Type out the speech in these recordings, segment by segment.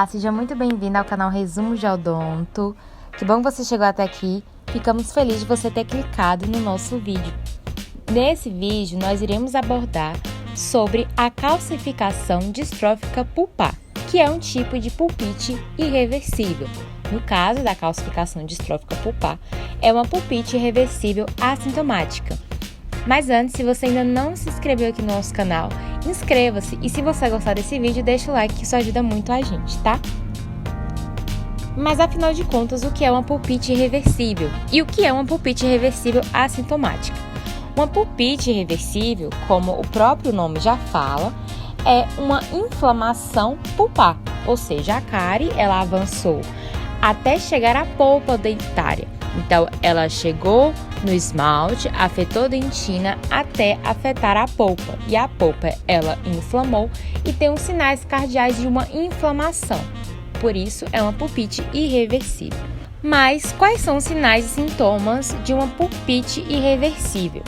Seja muito bem-vindo ao canal Resumo de Odonto. Que bom que você chegou até aqui. Ficamos felizes de você ter clicado no nosso vídeo. Nesse vídeo, nós iremos abordar sobre a calcificação distrófica pulpar, que é um tipo de pulpite irreversível. No caso da calcificação distrófica pulpar, é uma pulpite irreversível assintomática. Mas antes, se você ainda não se inscreveu aqui no nosso canal, inscreva-se e se você gostar desse vídeo, deixa o like que isso ajuda muito a gente, tá? Mas afinal de contas, o que é uma pulpite irreversível? E o que é uma pulpite irreversível assintomática? Uma pulpite irreversível, como o próprio nome já fala, é uma inflamação pulpar, ou seja, a cárie ela avançou até chegar à polpa dentária. Então, ela chegou no esmalte, afetou a dentina até afetar a polpa. E a polpa, ela inflamou e tem os sinais cardeais de uma inflamação. Por isso, é uma pulpite irreversível. Mas, quais são os sinais e sintomas de uma pulpite irreversível?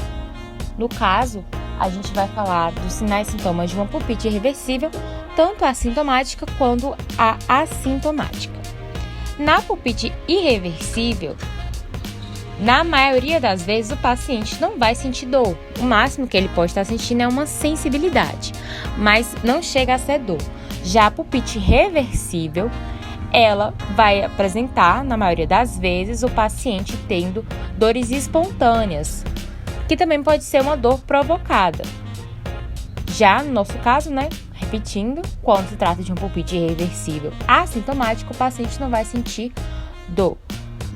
No caso, a gente vai falar dos sinais e sintomas de uma pulpite irreversível, tanto a assintomática quanto a assintomática. Na pulpite irreversível, na maioria das vezes, o paciente não vai sentir dor. O máximo que ele pode estar sentindo é uma sensibilidade, mas não chega a ser dor. Já a pulpite reversível, ela vai apresentar, na maioria das vezes, o paciente tendo dores espontâneas, que também pode ser uma dor provocada. Já no nosso caso, repetindo, quando se trata de uma pulpite irreversível assintomática, o paciente não vai sentir dor.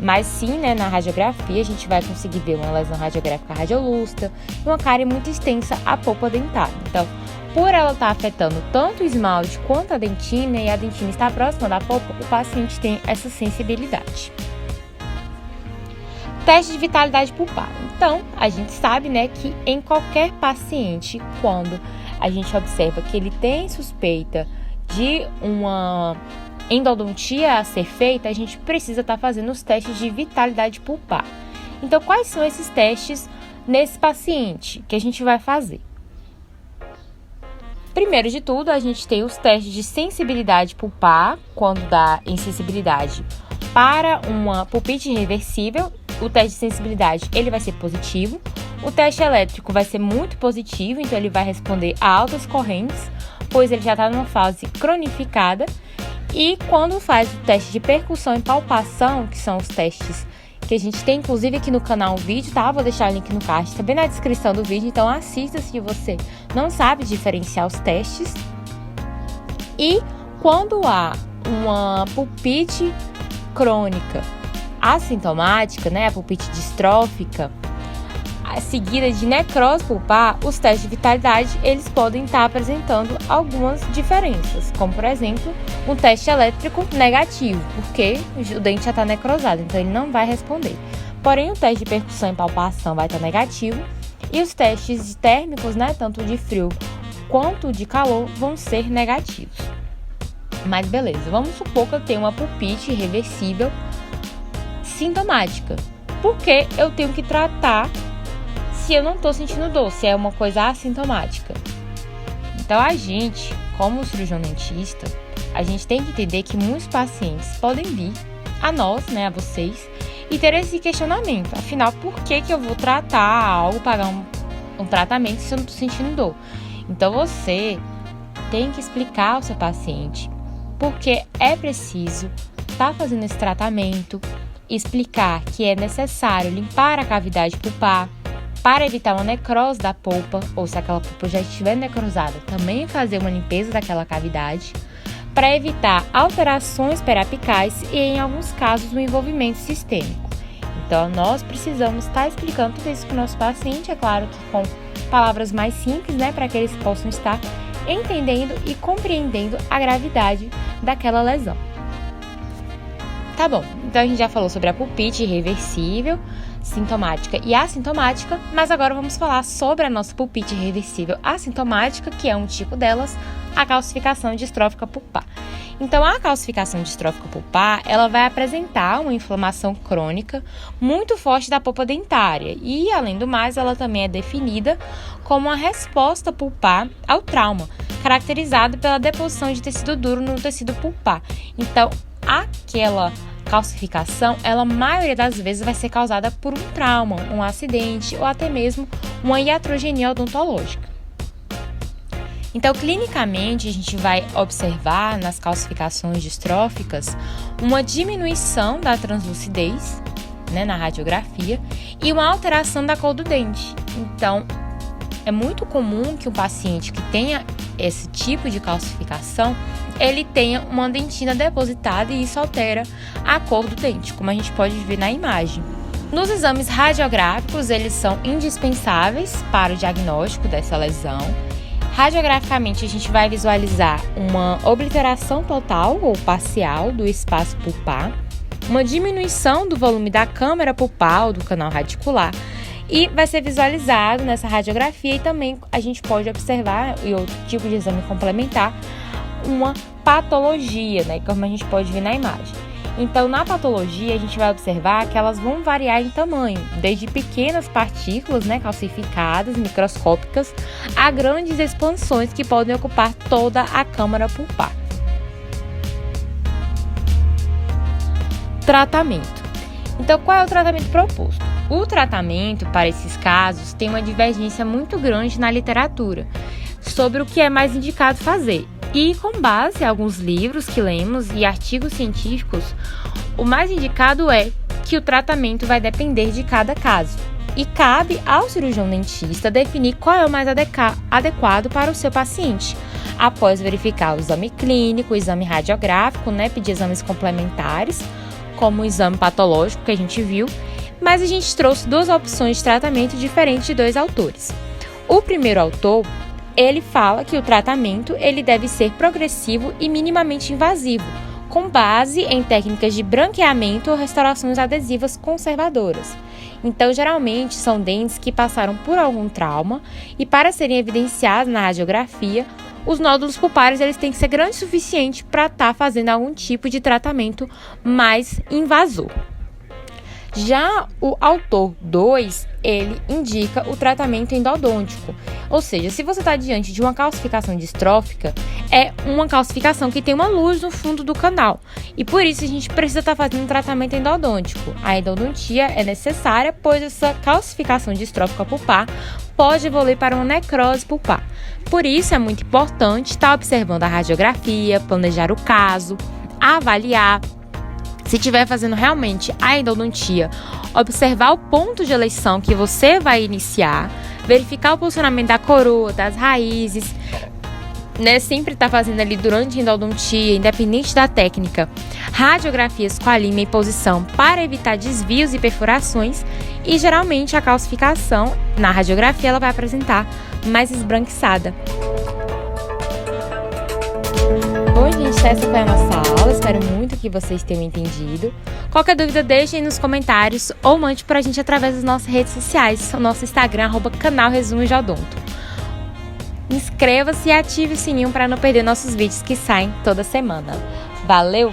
Mas sim, na radiografia, a gente vai conseguir ver uma lesão radiográfica radiolúcida e uma cárie muito extensa à polpa dentária. Então, por ela estar afetando tanto o esmalte quanto a dentina e a dentina está próxima da polpa, o paciente tem essa sensibilidade. Teste de vitalidade pulpar. Então, a gente sabe, que em qualquer paciente, quando a gente observa que ele tem suspeita de uma endodontia a ser feita, a gente precisa estar fazendo os testes de vitalidade pulpar. Então, quais são esses testes nesse paciente que a gente vai fazer? Primeiro de tudo, a gente tem os testes de sensibilidade pulpar, quando dá insensibilidade para uma pulpite irreversível. O teste de sensibilidade ele vai ser positivo. O teste elétrico vai ser muito positivo, então ele vai responder a altas correntes, pois ele já está numa fase cronificada. E quando faz o teste de percussão e palpação, que são os testes que a gente tem, inclusive aqui no canal, um vídeo, tá? Vou deixar o link no card, também na descrição do vídeo, então assista se você não sabe diferenciar os testes. E quando há uma pulpite crônica assintomática, a pulpite distrófica, seguida de necrose pulpar, os testes de vitalidade eles podem estar apresentando algumas diferenças, como por exemplo, um teste elétrico negativo, porque o dente já está necrosado, então ele não vai responder. Porém, o teste de percussão e palpação vai estar negativo e os testes térmicos, tanto de frio quanto de calor, vão ser negativos. Mas beleza, vamos supor que eu tenho uma pulpite irreversível sintomática. Por que eu tenho que tratar se eu não estou sentindo dor, se é uma coisa assintomática? Então, a gente, como cirurgião dentista, a gente tem que entender que muitos pacientes podem vir a nós, a vocês, e ter esse questionamento. Afinal, por que eu vou tratar algo, pagar um tratamento se eu não estou sentindo dor? Então, você tem que explicar ao seu paciente porque é preciso estar fazendo esse tratamento, explicar que é necessário limpar a cavidade pulpar para evitar uma necrose da polpa, ou se aquela polpa já estiver necrosada, também fazer uma limpeza daquela cavidade, para evitar alterações periapicais e, em alguns casos, um envolvimento sistêmico. Então, nós precisamos estar explicando tudo isso para o nosso paciente, é claro que com palavras mais simples, para que eles possam estar entendendo e compreendendo a gravidade daquela lesão. Tá bom, então a gente já falou sobre a pulpite irreversível, sintomática e assintomática, mas agora vamos falar sobre a nossa pulpite irreversível assintomática, que é um tipo delas, a calcificação distrófica pulpar. Então, a calcificação distrófica pulpar, ela vai apresentar uma inflamação crônica muito forte da polpa dentária e, além do mais, ela também é definida como uma resposta pulpar ao trauma, caracterizado pela deposição de tecido duro no tecido pulpar. Então, aquela calcificação, ela, a maioria das vezes, vai ser causada por um trauma, um acidente ou até mesmo uma iatrogenia odontológica. Então, clinicamente, a gente vai observar nas calcificações distróficas uma diminuição da translucidez, na radiografia, e uma alteração da cor do dente. Então, é muito comum que um paciente que tenha esse tipo de calcificação, ele tenha uma dentina depositada e isso altera a cor do dente, como a gente pode ver na imagem. Nos exames radiográficos, eles são indispensáveis para o diagnóstico dessa lesão. Radiograficamente, a gente vai visualizar uma obliteração total ou parcial do espaço pulpar, uma diminuição do volume da câmara pulpar, do canal radicular, e vai ser visualizado nessa radiografia e também a gente pode observar, em outro tipo de exame complementar, uma patologia, como a gente pode ver na imagem. Então, na patologia, a gente vai observar que elas vão variar em tamanho, desde pequenas partículas, calcificadas, microscópicas, a grandes expansões que podem ocupar toda a câmara pulpar. Tratamento. Então, qual é o tratamento proposto? O tratamento para esses casos tem uma divergência muito grande na literatura sobre o que é mais indicado fazer. E com base em alguns livros que lemos e artigos científicos, o mais indicado é que o tratamento vai depender de cada caso. E cabe ao cirurgião dentista definir qual é o mais adequado para o seu paciente, após verificar o exame clínico, o exame radiográfico, pedir exames complementares, como o exame patológico que a gente viu, mas a gente trouxe duas opções de tratamento diferentes de dois autores. O primeiro autor, ele fala que o tratamento ele deve ser progressivo e minimamente invasivo, com base em técnicas de branqueamento ou restaurações adesivas conservadoras. Então, geralmente, são dentes que passaram por algum trauma e, para serem evidenciados na radiografia, os nódulos pulpares eles têm que ser grandes o suficiente para estar fazendo algum tipo de tratamento mais invasor. Já o autor 2, ele indica o tratamento endodôntico, ou seja, se você está diante de uma calcificação distrófica, é uma calcificação que tem uma luz no fundo do canal, e por isso a gente precisa estar fazendo um tratamento endodôntico. A endodontia é necessária, pois essa calcificação distrófica pulpar pode evoluir para uma necrose pulpar. Por isso é muito importante estar observando a radiografia, planejar o caso, avaliar. Se estiver fazendo realmente a endodontia, observar o ponto de eleição que você vai iniciar, verificar o posicionamento da coroa, das raízes, sempre estar fazendo ali durante a endodontia, independente da técnica, radiografias com a lima em posição para evitar desvios e perfurações, e geralmente a calcificação na radiografia ela vai apresentar mais esbranquiçada. Bom, gente, essa foi a nossa aula. Espero muito que vocês tenham entendido. Qualquer dúvida, deixem nos comentários ou mande pra gente através das nossas redes sociais. O nosso Instagram, @canal Resumo de Odonto. Inscreva-se e ative o sininho para não perder nossos vídeos que saem toda semana. Valeu!